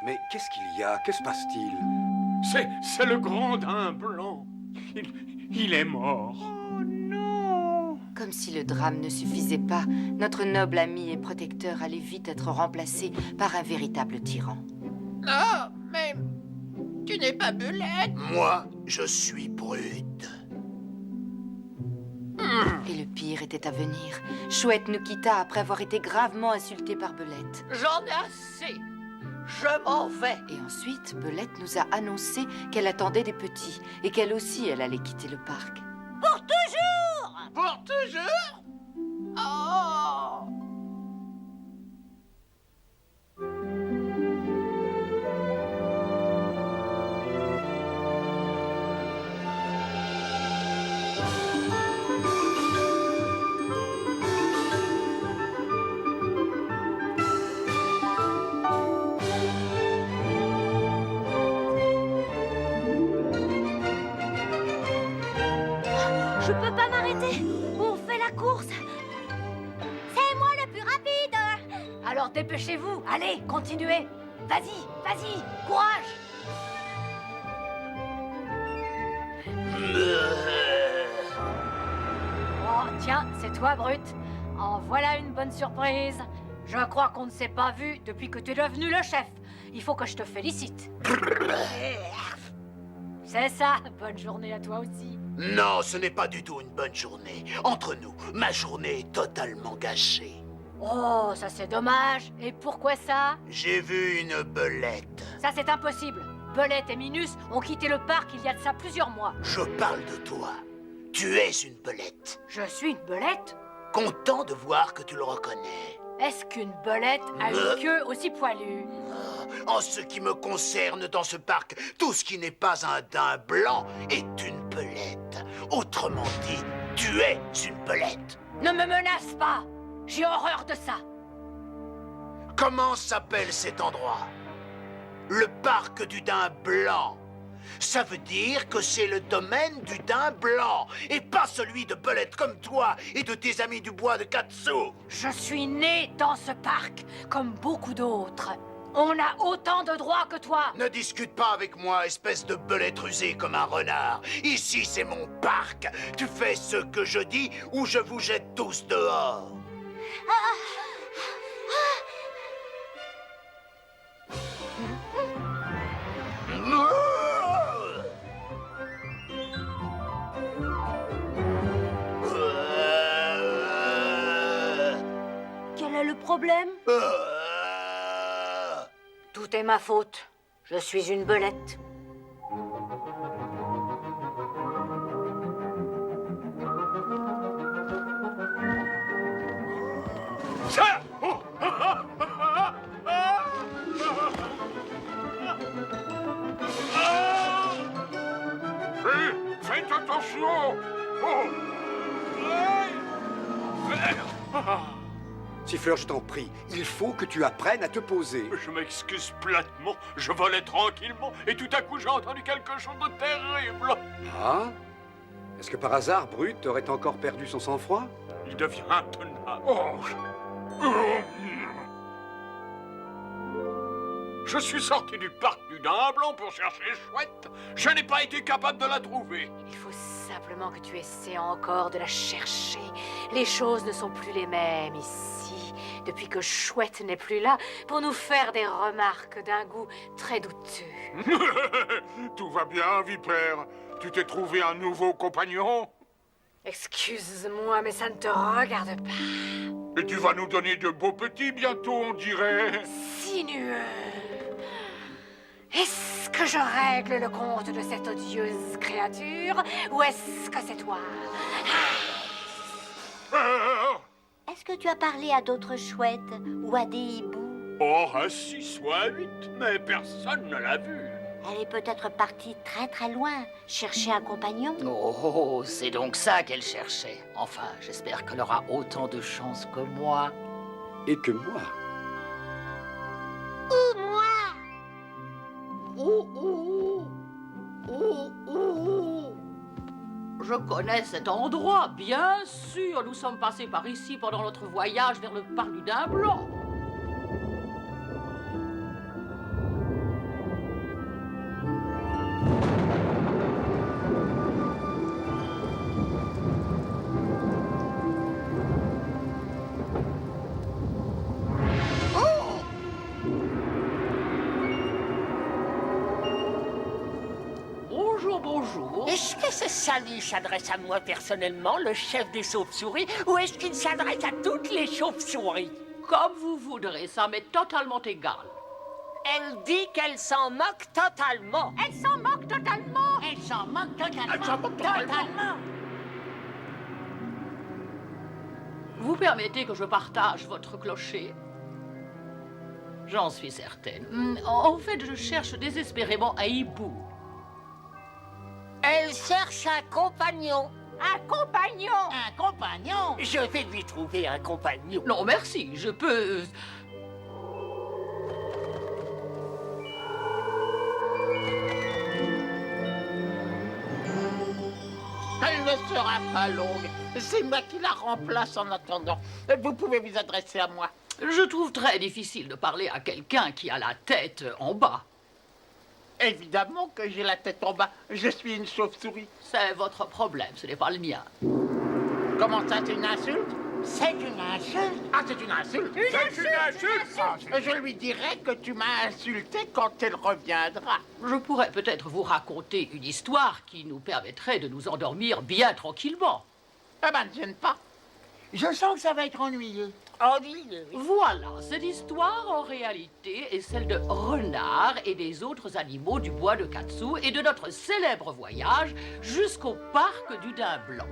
Mais qu'est-ce qu'il y a? Que se passe-t-il? C'est le grand daim blanc. Il est mort. Oh non! Comme si le drame ne suffisait pas, notre noble ami et protecteur allait vite être remplacé par un véritable tyran. Non, mais tu n'es pas Belette. Moi, je suis Brute. Et le pire était à venir. Chouette nous quitta après avoir été gravement insulté par Belette. J'en ai assez. Je m'en vais. Et ensuite, Belette nous a annoncé qu'elle attendait des petits et qu'elle aussi, elle allait quitter le parc. Pour toujours. Pour toujours? Oh! Je peux pas m'arrêter. On fait la course. C'est moi le plus rapide. Alors dépêchez-vous, allez, continuez. Vas-y, vas-y, courage. Oh, tiens, c'est toi, Brute. En voilà une bonne surprise. Je crois qu'on ne s'est pas vu depuis que tu es devenu le chef. Il faut que je te félicite. C'est ça, bonne journée à toi aussi. Non, ce n'est pas du tout une bonne journée. Entre nous, ma journée est totalement gâchée. Oh, ça c'est dommage. Et pourquoi ça? J'ai vu une belette. Ça c'est impossible. Belette et Minus ont quitté le parc il y a de ça plusieurs mois. Je parle de toi. Tu es une belette. Je suis une belette? Content de voir que tu le reconnais. Est-ce qu'une belette a une queue aussi poilue? En ce qui me concerne dans ce parc, tout ce qui n'est pas un daim blanc est une belette. Autrement dit, tu es une belette. Ne me menace pas! J'ai horreur de ça! Comment s'appelle cet endroit? Le parc du daim blanc. Ça veut dire que c'est le domaine du daim blanc, et pas celui de belettes comme toi et de tes amis du bois de Katsu. Je suis né dans ce parc, comme beaucoup d'autres. On a autant de droits que toi! Ne discute pas avec moi, espèce de belette rusée comme un renard. Ici, c'est mon parc. Tu fais ce que je dis ou je vous jette tous dehors. Quel est le problème? Tout est ma faute. Je suis une belette. Ça! Faites attention! Siffleur, je t'en prie, il faut que tu apprennes à te poser. Je m'excuse platement, je volais tranquillement et tout à coup j'ai entendu quelque chose de terrible. Ah? Est-ce que par hasard, Brute aurait encore perdu son sang-froid? Il devient intenable. Je suis sorti du parc du daim blanc pour chercher Chouette. Je n'ai pas été capable de la trouver. Il faut simplement que tu essaies encore de la chercher. Les choses ne sont plus les mêmes ici, depuis que Chouette n'est plus là pour nous faire des remarques d'un goût très douteux. Tout va bien, Vipère. Tu t'es trouvé un nouveau compagnon? Excuse-moi, mais ça ne te regarde pas. Et tu vas nous donner de beaux petits bientôt, on dirait. Sinueux. Est-ce que je règle le compte de cette odieuse créature, ou est-ce que c'est toi? Est-ce que tu as parlé à d'autres chouettes ou à des hiboux? Oh, à 6 ou à 8, mais personne ne l'a vu. Elle est peut-être partie très très loin, chercher un compagnon. Oh, c'est donc ça qu'elle cherchait. Enfin, j'espère qu'elle aura autant de chance que moi. Et que moi. Ou moi? Je connais cet endroit, bien sûr. Nous sommes passés par ici pendant notre voyage vers le parc du daim blanc. bonjour. Est-ce que ce salut s'adresse à moi personnellement, le chef des chauves-souris, ou est-ce qu'il s'adresse à toutes les chauves-souris? Comme vous voudrez, ça m'est totalement égal. Elle dit qu'elle s'en moque totalement. Elle s'en moque totalement. Elle s'en moque totalement. Elle s'en moque totalement. Vous permettez que je partage votre clocher? J'en suis certaine. En fait, je cherche désespérément un hibou. Elle cherche un compagnon. Un compagnon. Un compagnon? Je vais lui trouver un compagnon. Non, merci, je peux... Elle ne sera pas longue. C'est moi qui la remplace en attendant. Vous pouvez vous adresser à moi. Je trouve très difficile de parler à quelqu'un qui a la tête en bas. Évidemment que j'ai la tête en bas. Je suis une chauve-souris. C'est votre problème, ce n'est pas le mien. Comment ça, c'est une insulte? C'est une insulte. Ah, c'est une insulte? C'est une insulte. Je lui dirai que tu m'as insulté quand elle reviendra. Je pourrais peut-être vous raconter une histoire qui nous permettrait de nous endormir bien tranquillement. Eh ben, ne gêne pas. Je sens que ça va être ennuyeux. Ennuyeux, oui. Voilà, cette histoire en réalité est celle de Renard et des autres animaux du bois de Katsu et de notre célèbre voyage jusqu'au parc du Daim Blanc.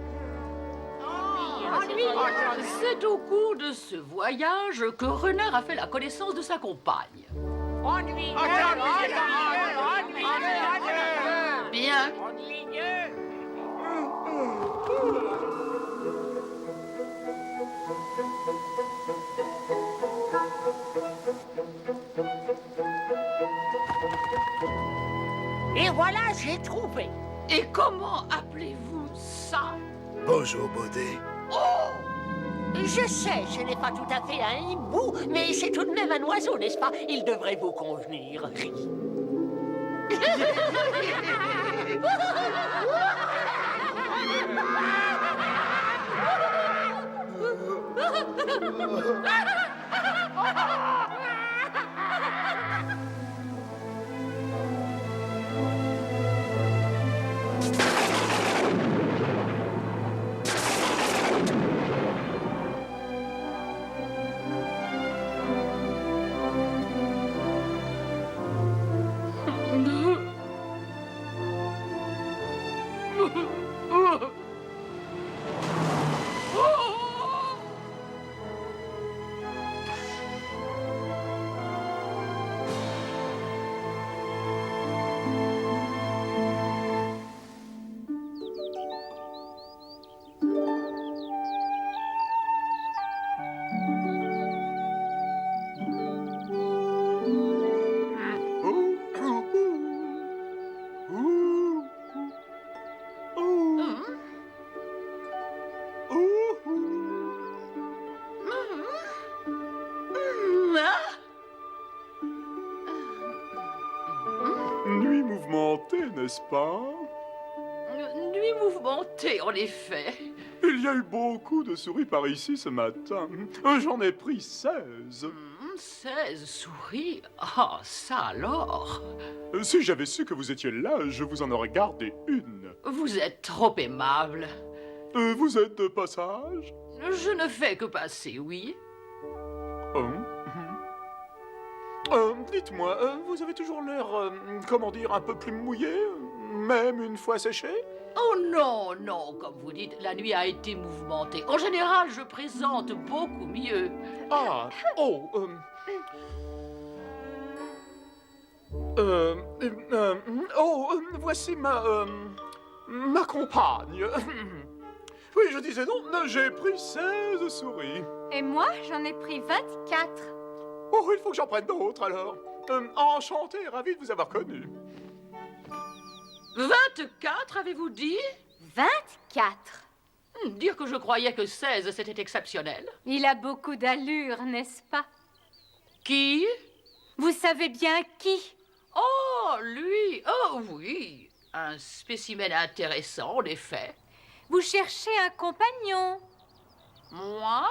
C'est au cours de ce voyage que Renard a fait la connaissance de sa compagne. Bien. Et voilà, j'ai trouvé. Et comment appelez-vous ça? Bonjour, Baudet. Oh! Je sais, ce n'est pas tout à fait un hibou, mais c'est tout de même un oiseau, n'est-ce pas? Il devrait vous convenir. Nuit mouvementée, n'est-ce pas? Nuit mouvementée, en effet. Il y a eu beaucoup de souris par ici ce matin. J'en ai pris 16. 16 souris? Ah, ça alors! Si j'avais su que vous étiez là, je vous en aurais gardé une. Vous êtes trop aimable. Vous êtes de passage? Je ne fais que passer, oui. Dites-moi, vous avez toujours l'air, comment dire, un peu plus mouillé, même une fois séché? Oh non, non, comme vous dites, la nuit a été mouvementée. En général, je présente beaucoup mieux. Ah, oh, voici ma compagne. Oui, je disais donc, j'ai pris 16 souris. Et moi, j'en ai pris 24. Oh, il faut que j'en prenne d'autres, alors. Enchanté, ravi de vous avoir connu. 24, avez-vous dit? 24. Dire que je croyais que 16, c'était exceptionnel. Il a beaucoup d'allure, n'est-ce pas? Qui? Vous savez bien qui? Oh, lui. Oh, oui. Un spécimen intéressant, en effet. Vous cherchez un compagnon. Moi?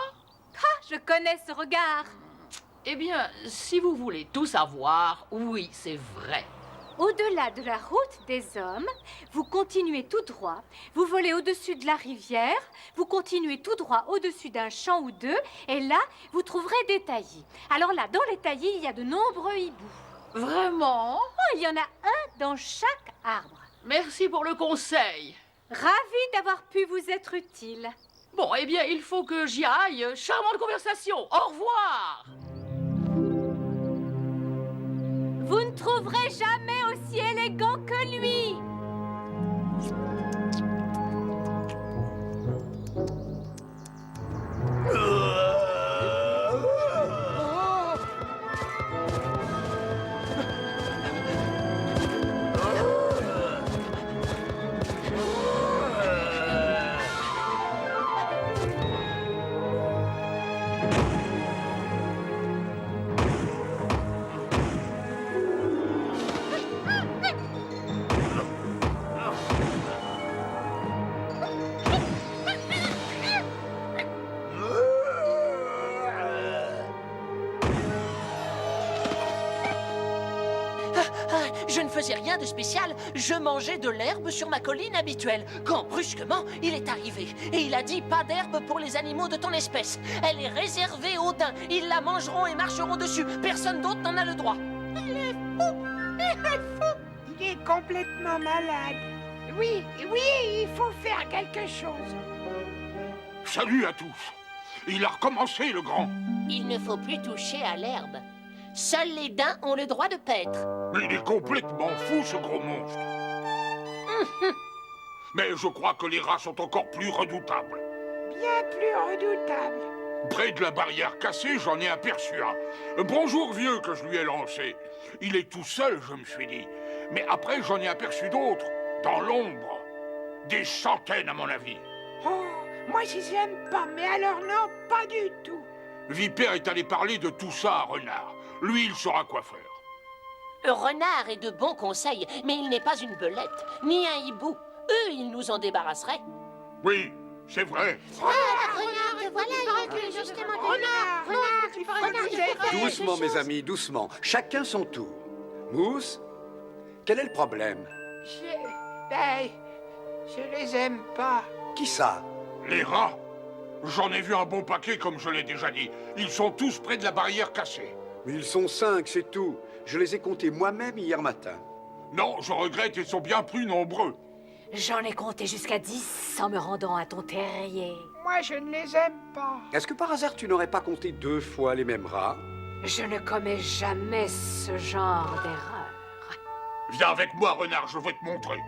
Ah, je connais ce regard. Eh bien, si vous voulez tout savoir, oui, c'est vrai. Au-delà de la route des hommes, vous continuez tout droit, vous volez au-dessus de la rivière, vous continuez tout droit au-dessus d'un champ ou deux, et là, vous trouverez des taillis. Alors là, dans les taillis, il y a de nombreux hiboux. Vraiment? Oh, il y en a un dans chaque arbre. Merci pour le conseil. Ravi d'avoir pu vous être utile. Bon, eh bien, il faut que j'y aille. Charmante conversation. Au revoir. Vous ne trouverez jamais aussi élégant que lui. Je ne faisais rien de spécial, je mangeais de l'herbe sur ma colline habituelle, quand brusquement il est arrivé. Et il a dit pas d'herbe pour les animaux de ton espèce. Elle est réservée aux daims, ils la mangeront et marcheront dessus. Personne d'autre n'en a le droit. Il est fou, il est complètement malade. Oui, il faut faire quelque chose. Salut à tous. Il a recommencé, le grand. Il ne faut plus toucher à l'herbe. Seuls les daims ont le droit de paître. Mais il est complètement fou, ce gros monstre. Mais je crois que les rats sont encore plus redoutables. Bien plus redoutable. Près de la barrière cassée, j'en ai aperçu un. Bonjour, vieux, que je lui ai lancé. Il est tout seul, je me suis dit. Mais après, j'en ai aperçu d'autres, dans l'ombre. Des centaines, à mon avis. Oh, moi je les aime pas, mais alors non, pas du tout. Vipère est allé parler de tout ça à Renard. Lui, il saura quoi faire. Renard est de bons conseils, mais il n'est pas une belette, ni un hibou. Eux, ils nous en débarrasseraient. Oui, c'est vrai. Renard, te voilà, justement. Renard, Doucement, mes amis, doucement. Chacun son tour. Mousse, quel est le problème? Je les aime pas. Qui ça? Les rats. J'en ai vu un bon paquet, comme je l'ai déjà dit. Ils sont tous près de la barrière cassée. Mais ils sont 5, c'est tout. Je les ai comptés moi-même hier matin. Non, je regrette, ils sont bien plus nombreux. J'en ai compté jusqu'à 10 en me rendant à ton terrier. Moi je ne les aime pas. Est-ce que par hasard tu n'aurais pas compté 2 fois les mêmes rats? Je ne commets jamais ce genre d'erreur. Viens avec moi, Renard, je vais te montrer.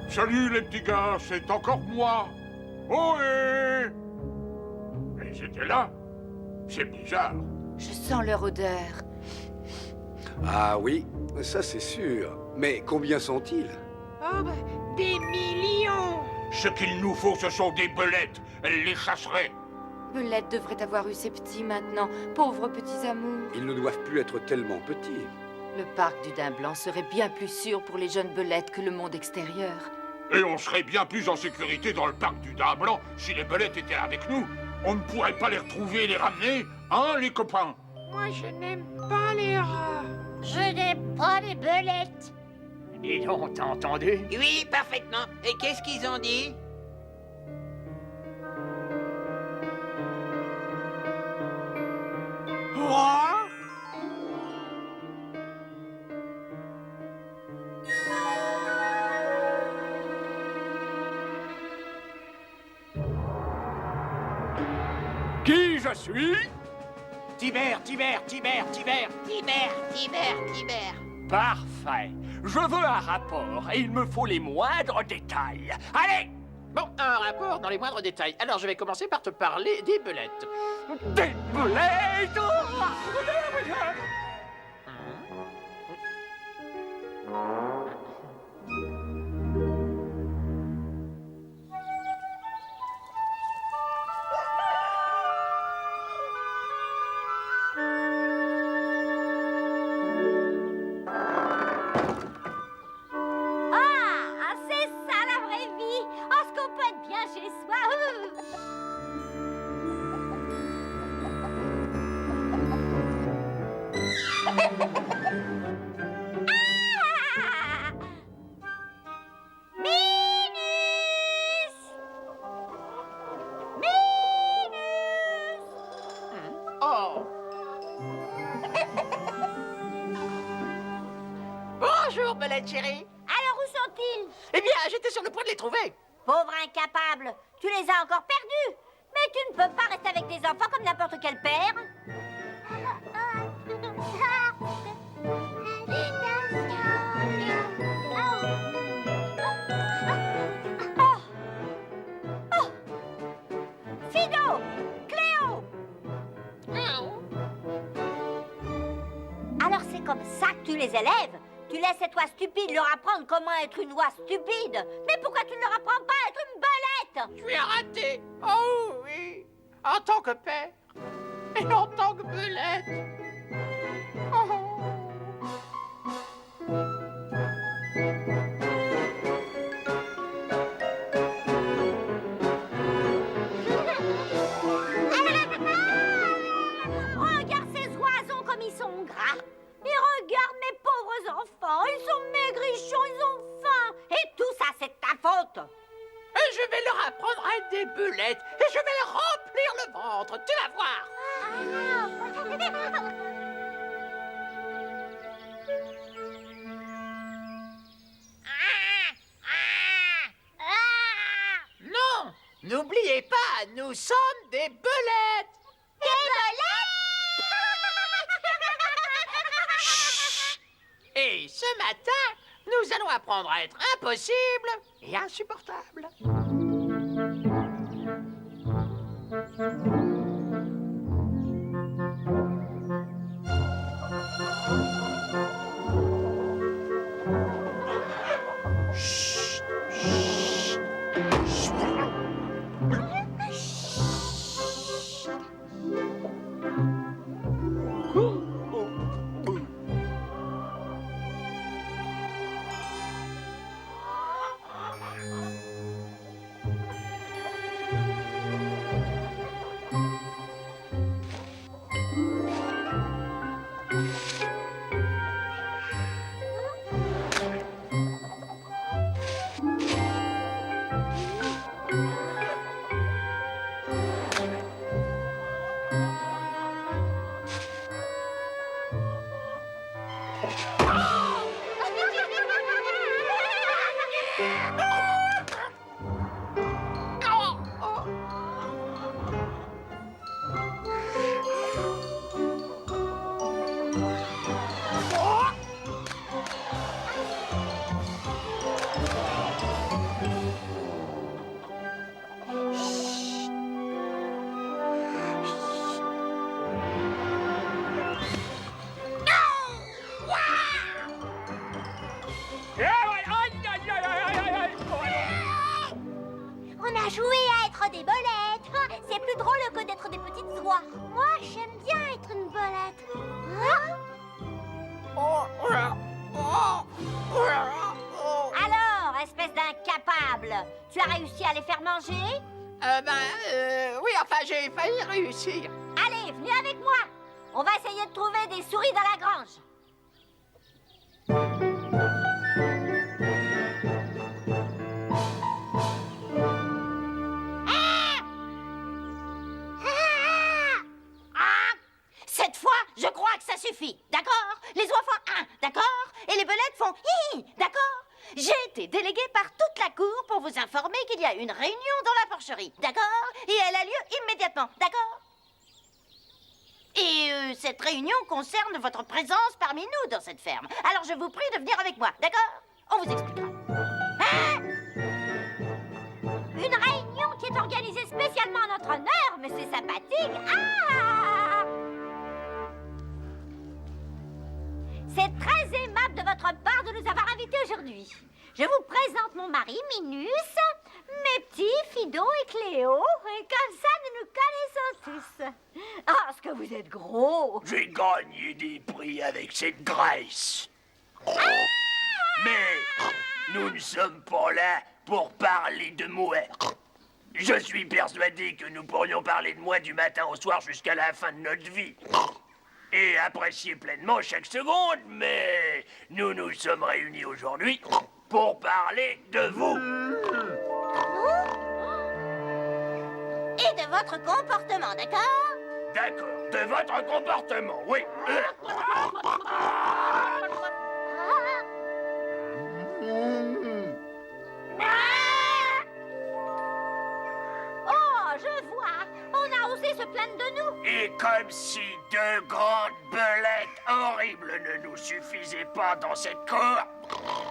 Salut les petits gars, c'est encore moi. Ohé! Ils étaient là. C'est bizarre. Je sens leur odeur. Ah oui, ça c'est sûr. Mais combien sont-ils? Oh, des millions. Ce qu'il nous faut, ce sont des belettes. Elles les chasseraient. Belette devrait avoir eu ses petits maintenant. Pauvres petits amours. Ils ne doivent plus être tellement petits. Le parc du Daim Blanc serait bien plus sûr pour les jeunes belettes que le monde extérieur. Et on serait bien plus en sécurité dans le parc du Daim Blanc si les belettes étaient avec nous. On ne pourrait pas les retrouver et les ramener, hein, les copains? Moi je n'aime pas les rats. Je n'aime pas les belettes. Dis donc, t'as entendu? Oui, parfaitement. Et qu'est-ce qu'ils ont dit? Moi? Qui je suis? Tibère. Parfait. Je veux un rapport et il me faut les moindres détails. Allez! Bon, un rapport dans les moindres détails. Alors, je vais commencer par te parler des belettes. Des belettes! Belette, chérie? Alors où sont-ils? Eh bien, j'étais sur le point de les trouver. Pauvre incapable, tu les as encore perdus. Mais tu ne peux pas rester avec des enfants comme n'importe quel père. Fido! Cléo! Alors c'est comme ça que tu les élèves? Tu laisses cette oie stupide leur apprendre comment être une oie stupide? Mais pourquoi tu ne leur apprends pas à être une belette? Tu es raté. Oh oui. En tant que père. Et en tant que belette. Oh. Regarde ces oiseaux comme ils sont gras. Et regarde mes pauvres enfants, ils sont maigrichons, ils ont faim. Et tout ça, c'est de ta faute. Et je vais leur apprendre à être des belettes. Et je vais leur remplir le ventre. Tu vas voir. Non, n'oubliez pas, nous sommes des belettes. Des belettes? Et ce matin, nous allons apprendre à être impossible et insupportable. On a joué à être des bolettes. C'est plus drôle que d'être des petites oies. Moi, j'aime bien être une bolette. Hein? Alors, espèce d'incapable, tu as réussi à les faire manger? Oui, enfin, j'ai failli réussir. Allez, venez avec moi. On va essayer de trouver des souris dans la grange. Cette fois, je crois que ça suffit, d'accord? Les oies font 1, d'accord? Et les belettes font hi, d'accord? J'ai été déléguée par toute la cour pour vous informer qu'il y a une réunion dans la porcherie, d'accord? Et elle a lieu immédiatement, d'accord? Et cette réunion concerne votre présence parmi nous dans cette ferme. Alors je vous prie de venir avec moi, d'accord? On vous expliquera. Hein? Une réunion qui est organisée spécialement en notre honneur, mais c'est sympathique. Ah! C'est très aimable de votre part de nous avoir invités aujourd'hui. Je vous présente mon mari, Minus, mes petits, Fido et Cléo. Et comme ça, nous nous connaissons tous. Ah, ce que vous êtes gros! J'ai gagné des prix avec cette graisse. Mais nous ne sommes pas là pour parler de moi. Je suis persuadé que nous pourrions parler de moi du matin au soir jusqu'à la fin de notre vie. Et apprécier pleinement chaque seconde, mais nous nous sommes réunis aujourd'hui pour parler de vous. Et de votre comportement, d'accord? D'accord, de votre comportement, oui. se plaindre de nous. Et comme si deux grandes belettes horribles ne nous suffisaient pas dans cette cour,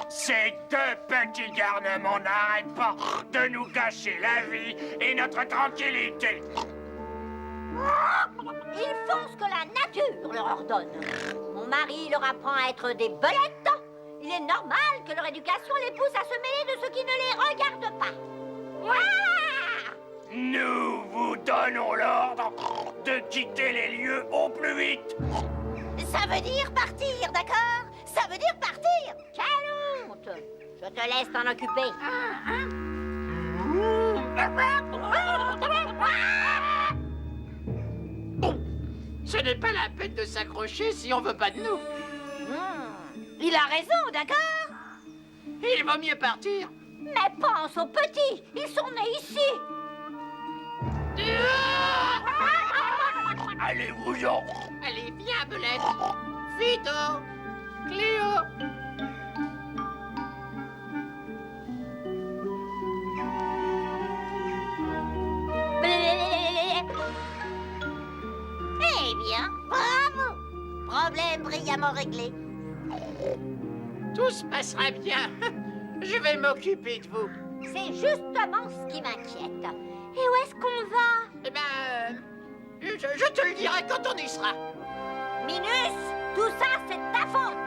ces deux petits garnements n'arrêtent pas de nous gâcher la vie et notre tranquillité. Ils font ce que la nature leur ordonne. Mon mari leur apprend à être des belettes. Il est normal que leur éducation les pousse à se mêler de ce qui ne les regarde pas. Ah! Nous vous donnons l'ordre de quitter les lieux au plus vite. Ça veut dire partir, d'accord? Ça veut dire partir. Quelle honte! Je te laisse t'en occuper. Ce n'est pas la peine de s'accrocher si on veut pas de nous. Il a raison, d'accord? Il vaut mieux partir. Mais pense aux petits. Ils sont nés ici. Allez-vous-en. Allez, viens, Belette. Fido, Cléo. Eh bien, bravo! Problème brillamment réglé. Tout se passera bien. Je vais m'occuper de vous. C'est justement ce qui m'inquiète. Et où est-ce qu'on va? Eh ben, je te le dirai quand on y sera. Minus, tout ça, c'est de ta faute.